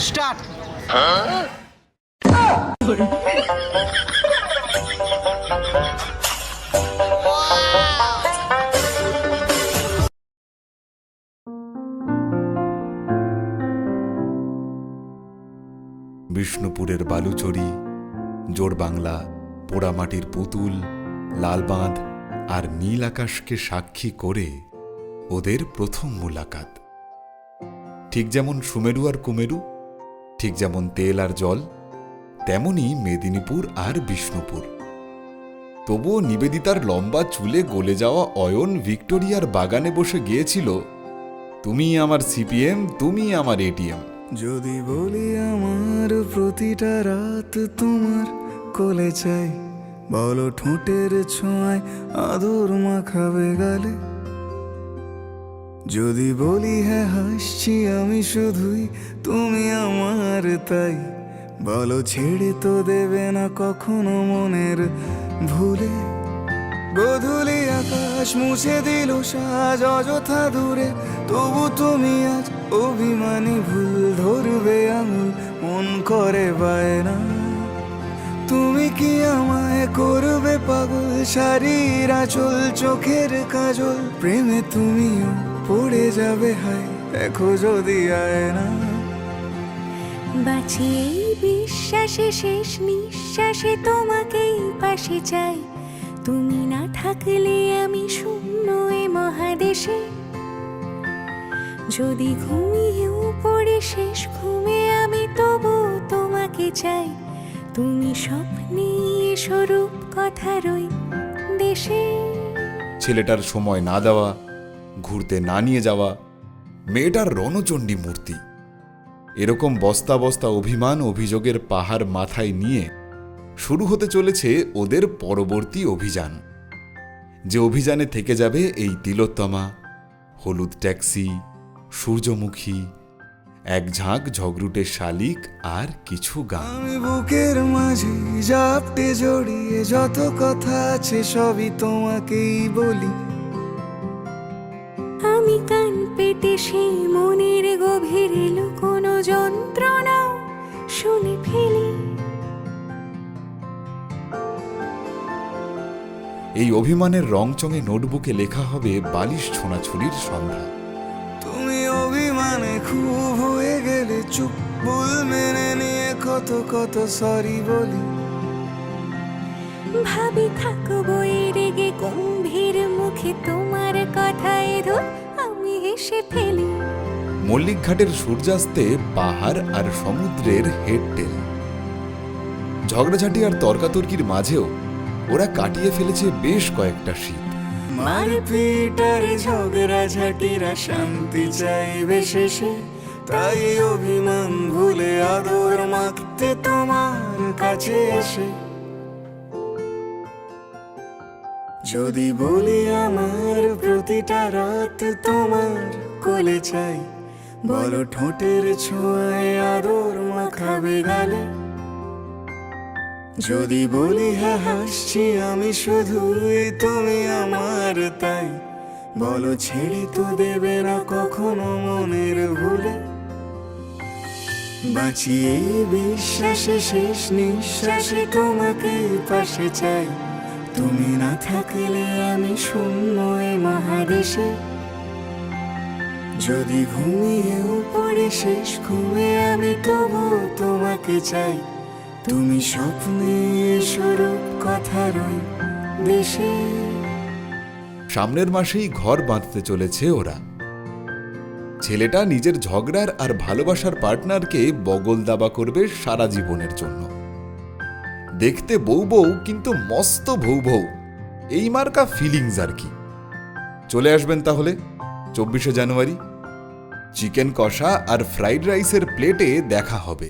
Start. বিষ্ণুপুরের বালুচরি, জোড়বাংলা, পোড়ামাটির পুতুল, লালবাঁধ আর নীল আকাশকে সাক্ষী করে ওদের প্রথম মুলাকাত। ঠিক যেমন সুমেরু আর কুমেরু, ঠিক যেমন তেল আর জল, তেমনি মেদিনীপুর আর বিষ্ণুপুর। তবুও নিবেদিতার লম্বা চুলে গলে যাওয়া অয়ন ভিক্টোরিয়ার বাগানে বসে গিয়েছিল, তুমি আমার সিপিএম, তুমি আমার এটিএম। যদি বলি আমার প্রতিটা রাত তোমার কোলে চাই, বলো ঠোঁটের ছোঁয়ায় আদর মাখাবে গালে। যদি বলি হ্যাঁ হাসছি আমি শুধুই, তুমি আমার তাই, বলো ছেড়ে তো দেবে না কখনো মনের ভুলে। গোধূলি আকাশ মুছে দিল সাজ অযথা দূরে, তবু তুমি আজ অভিমানী ভুল ধরবে আঙুল, মন করে বায়না। তুমি কি আমায় করবে পাগল, শাড়ির আঁচল চোখের কাজল, প্রেমে তুমিও পড়ে যাবে হায় দেখো যদি আয়না। বাঁচি এই বিশ্বাসে শেষ নিঃশ্বাসে তোমাকেই পাশে চাই, তুমি না থাকলে আমি শূন্য এ মহাদেশে। যদি ঘুমিয়েও পড়ে শেষ ঘুমে আমি তবু তোমাকে চাই, তুমি স্বপ্নে স্বরূপ কথার ওই দেশে। ছেলেটার সময় না দেওয়া, ঘুরতে না নিয়ে যাওয়া, মেয়েটার রণচণ্ডী মূর্তি। এরকম বস্তা বস্তা অভিমান অভিযোগের পাহাড় মাথায় নিয়ে শুরু হতে চলেছে ওদের পরবর্তী অভিযান, যে অভিযানে থেকে যাবে এই তিলোত্তমা, হলুদ ট্যাক্সি, সূর্যমুখী, এক ঝাঁক ঝগড়ুটে শালিক আর কিছু গান। আমি বুকের মাঝে জাপটে জড়িয়ে যত কথা আছে সবই তোমাকেই বলি। আমি কান পেতে সেই মনের গভীরে লুকোনো যন্ত্রণাও শুনে ফেলি। এই অভিমানের রংচঙে নোটবুকে লেখা হবে বালিশ ছোঁড়াছুড়ির সন্ধ্যা। তুমি অভিমানে খুব হয়ে গেলে চুপ, ভুল মেনে নিয়ে কত কত সরি বলি। ভাবি থাকবো এই রেগে গম্ভীর মুখে তোমার কথায় ধর আমি হেসে ফেলি। মল্লিক ঘাটের সূর্যাস্তে পাহাড় আর সমুদ্রের হেডটেল, ঝগড়াঝাটি আর তর্কাতর্কির মাঝেও ওরা কাটিয়ে ফেলেছে বেশ কয়েকটা শীত। মারপিট আর ঝগড়াঝাটিরা শান্তি চাইবে শেষে, তাই অভিমান ভুলে আদর মাখতে তোমার কাছে এসে। যদি বলি আমার প্রতিটা রাত তোমার কোলে চাই, বলো ঠোঁটের ছোঁয়ায় আদর মাখাবে গালে। যদি বলি হ্যাঁ হাসছি আমি শুধুই, তুমি আমার তাই, বলো ছেড়ে তো দেবে না কখনো মনের ভুলে। বাঁচি এই বিশ্বাসে শেষ নিঃশ্বাসে তোমাকেই পাশে চাই, তুমি না থাকলে আমি শূন্য এ মহাদেশে। যদি ঘুমিয়েও পড়ে শেষ ঘুমে আমি তবু তোমাকে চাই, তুমি স্বপ্নে স্বরূপ কথার ওই দেশে। সামনের মাসেই ঘর বাঁধতে চলেছে ওরা। ছেলেটা নিজের ঝগড়ার আর ভালোবাসার পার্টনারকে বগল দাবা করবে সারা জীবনের জন্য। দেখতে বউ বউ কিন্তু মস্ত ভৌ ভৌ, এই মার্কা ফিলিংস আর কি। চলে আসবেন তাহলে 24শে জানুয়ারি। চিকেন কষা আর ফ্রাইড রাইসের প্লেটে দেখা হবে।